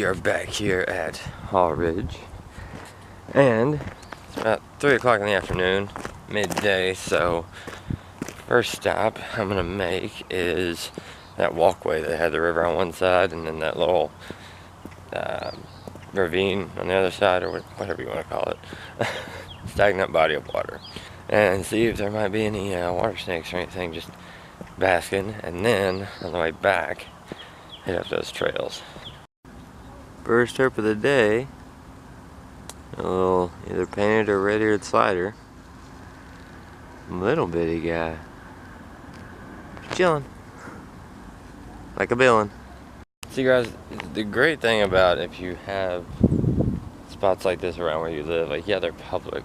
are back here at Haw Ridge, and it's about 3 o'clock in the afternoon, midday, so first stop I'm gonna make is that walkway that had the river on one side and then that little ravine on the other side, or whatever you want to call it. Stagnant body of water, and see if there might be any water snakes or anything just basking, and then on the way back hit up those trails. First herp of the day, a little either painted or red-eared slider. Little bitty guy, chilling like a villain. See guys, the great thing about if you have spots like this around where you live, like, yeah, they're public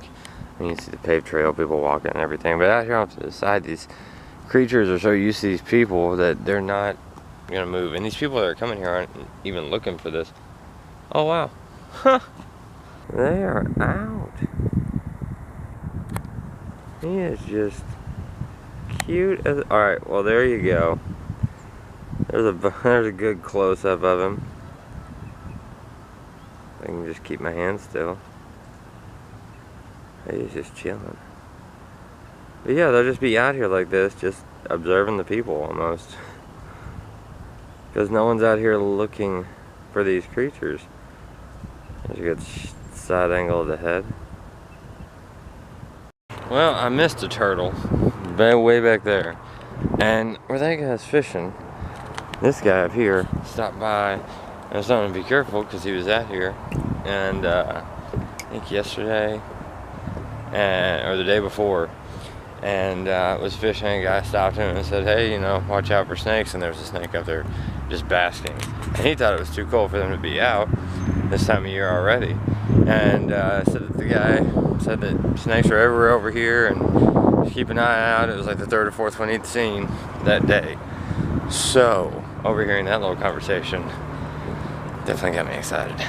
and you see the paved trail, people walking and everything, but out here off to the side, these creatures are so used to these people that they're not gonna move, and these people that are coming here aren't even looking for this. Oh wow, huh, they are out. He is just cute as, alright, well there you go. There's a good close-up of him. I can just keep my hand still. He's just chilling. But yeah, they'll just be out here like this, just observing the people almost. Because no one's out here looking for these creatures. There's a good side angle of the head. Well, I missed a turtle way back there. And where that guy's fishing, this guy up here stopped by. I was telling him to be careful because he was out here. And I think yesterday, or the day before, and was fishing. A guy stopped him and said, hey, you know, watch out for snakes, and there was a snake up there just basking, and he thought it was too cold for them to be out this time of year already, and said that the guy said that snakes are everywhere over here and just keep an eye out. It was like the 3rd or 4th one he'd seen that day. So overhearing that little conversation definitely got me excited.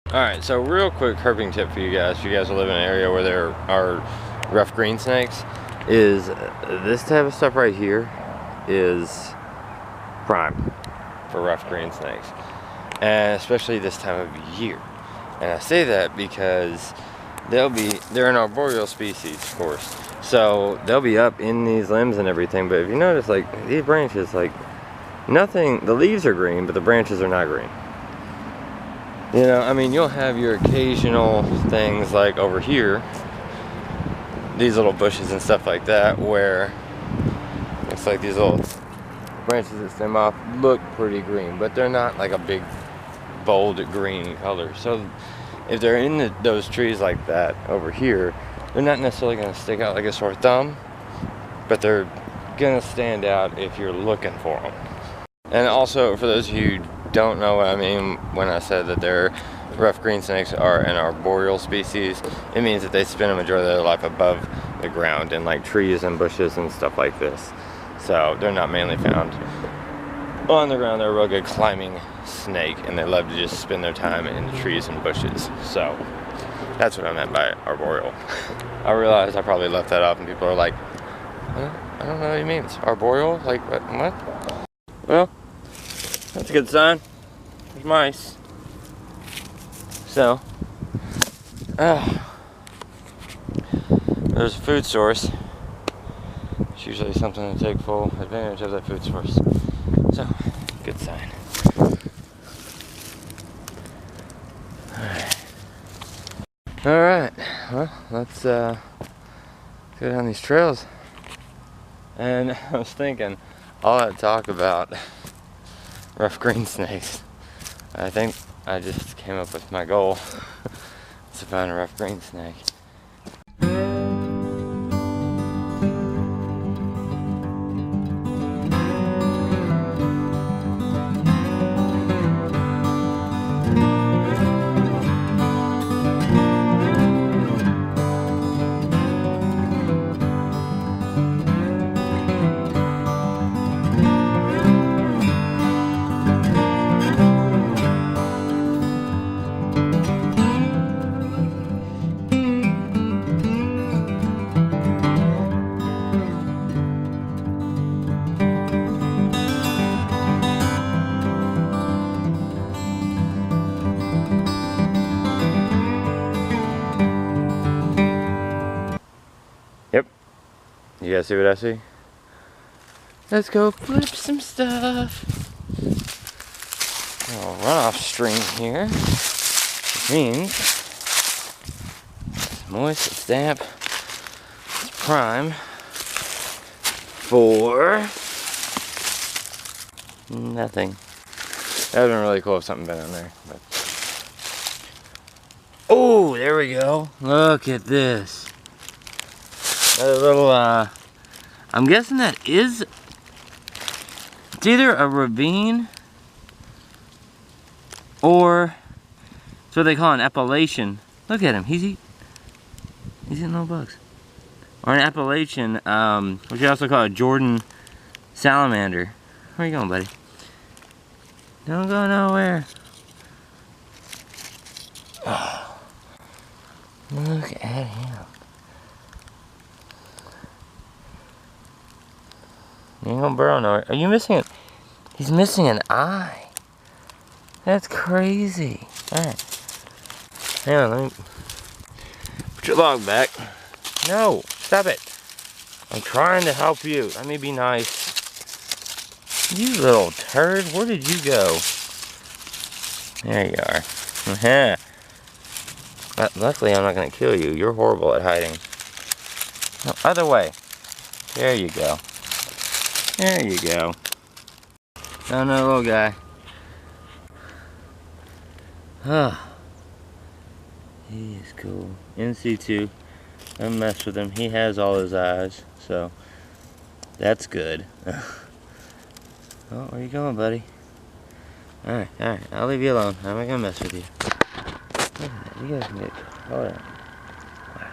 Alright, so real quick herping tip for you guys, if you guys live in an area where there are rough green snakes, is this type of stuff right here is prime for rough green snakes, and especially this time of year. And I say that because they're an arboreal species, of course, so they'll be up in these limbs and everything, but if you notice, like, these branches, like, nothing, the leaves are green, but the branches are not green. You know, I mean, you'll have your occasional things like over here, these little bushes and stuff like that, where it's like these little branches that stem off look pretty green, but they're not like a big bold green color. So if they're in those trees like that over here, they're not necessarily going to stick out like a sore thumb, but they're going to stand out if you're looking for them. And also, for those of you who don't know what I mean when I said that they're rough green snakes are an arboreal species, it means that they spend a majority of their life above the ground in like trees and bushes and stuff like this. So they're not mainly found on the ground. They're a real good climbing snake, and they love to just spend their time in the trees and bushes. So that's what I meant by arboreal. I realized I probably left that off, and people are like, I don't know what he means. Arboreal? Like what? Well, that's a good sign. There's mice. So, there's a food source. It's usually something to take full advantage of, that food source. So, good sign. Alright, well, let's go down these trails. And I was thinking, all that talk about rough green snakes, I think I just came up with my goal to find a rough green snake. You guys see what I see? Let's go flip some stuff. A runoff stream here, which means it's moist, it's damp, it's prime for nothing. That would have been really cool if something been on there. But. Oh, there we go. Look at this. A little, I'm guessing that is, it's either a ravine or it's what they call an Appalachian. Look at him, he's eating little bugs. Or an Appalachian, which you also call a Jordan salamander. Where are you going, buddy? Don't go nowhere. Oh, look at him. You ain't gonna burrow nowhere. Are you missing it? He's missing an eye. That's crazy. Alright. Hang on, let me put your log back. No, stop it. I'm trying to help you. Let me be nice. You little turd, where did you go? There you are. Luckily, I'm not going to kill you. You're horrible at hiding. No, other way. There you go. There you go. Oh no, little guy. Ah. He is cool. NC2. Don't mess with him. He has all his eyes, so that's good. Oh, where you going, buddy? Alright, I'll leave you alone. I'm not gonna mess with you. Look at that. You guys can get. Hold on. Wow.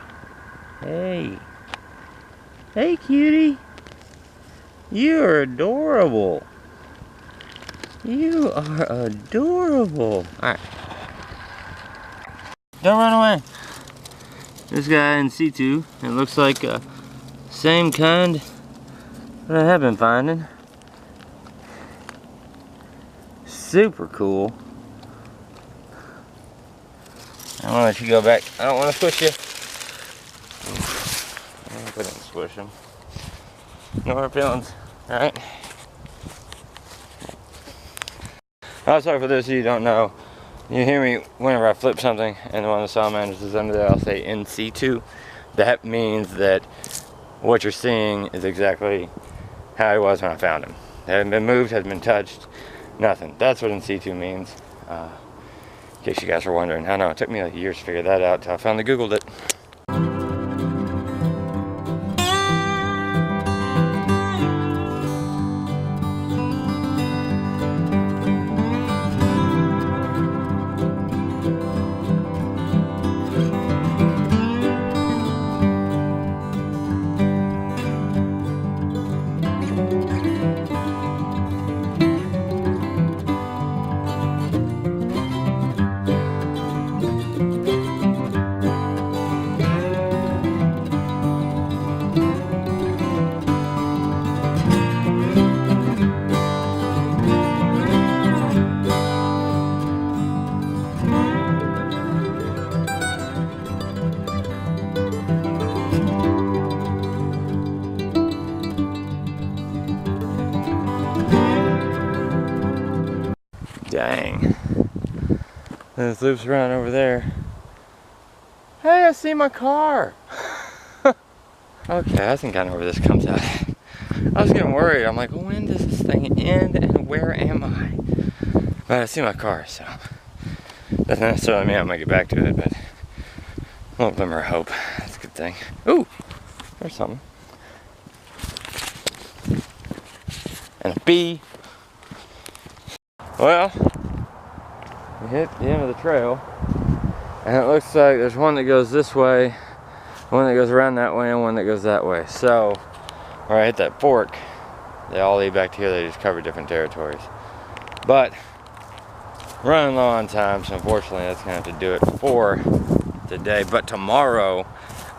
Hey. Hey, cutie. You are adorable. You are adorable. Alright. Don't run away. This guy in C2, it looks like same kind that I have been finding. Super cool. I don't want to let you go back. I don't want to squish you. I'm gonna put it in squish him. No hard feelings. Alright. Oh, sorry for those of you who don't know. You hear me whenever I flip something and one of the salamanders is under there, I'll say in C2. That means that what you're seeing is exactly how he was when I found him. It hasn't been moved, hasn't been touched, nothing. That's what in C2 means. In case you guys were wondering. I know, it took me like years to figure that out until I finally Googled it. Dang. And this loops around over there. Hey, I see my car. Okay, I think I know where this comes out. I was getting worried. I'm like, when does this thing end and where am I? But I see my car, so doesn't necessarily mean I'm gonna get back to it, but a little glimmer of hope. That's a good thing. Ooh, there's something. And a bee. Well, we hit the end of the trail, and it looks like there's one that goes this way, one that goes around that way, and one that goes that way. So, where I hit that fork, they all lead back to here. They just cover different territories. But, running low on time, so unfortunately that's going to have to do it for today. But tomorrow,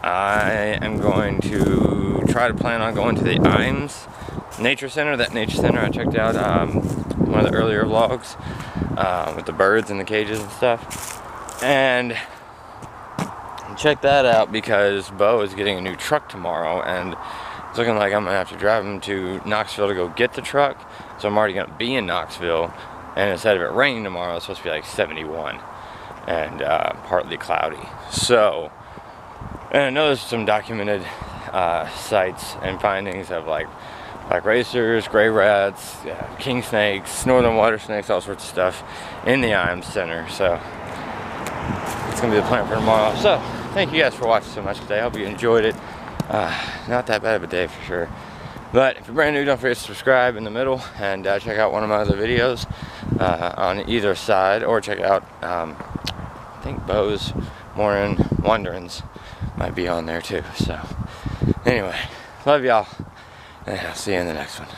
I am going to try to plan on going to the Imes Nature Center. That nature center I checked out one of the earlier vlogs with the birds in the cages and stuff, and check that out because Bo is getting a new truck tomorrow, and It's looking like I'm gonna have to drive them to Knoxville to go get the truck. So I'm already gonna be in Knoxville, and instead of it raining tomorrow, it's supposed to be like 71 and partly cloudy. So, and I know there's some documented sites and findings of like black racers, gray rats, king snakes, northern water snakes, all sorts of stuff in the IM Center. So it's gonna be the plan for tomorrow. So thank you guys for watching so much today. I hope you enjoyed it. Not that bad of a day for sure. But if you're brand new, don't forget to subscribe in the middle and check out one of my other videos on either side, or check out I think Bo's Morning Wanderings might be on there too. So anyway, love y'all, and I'll see you in the next one.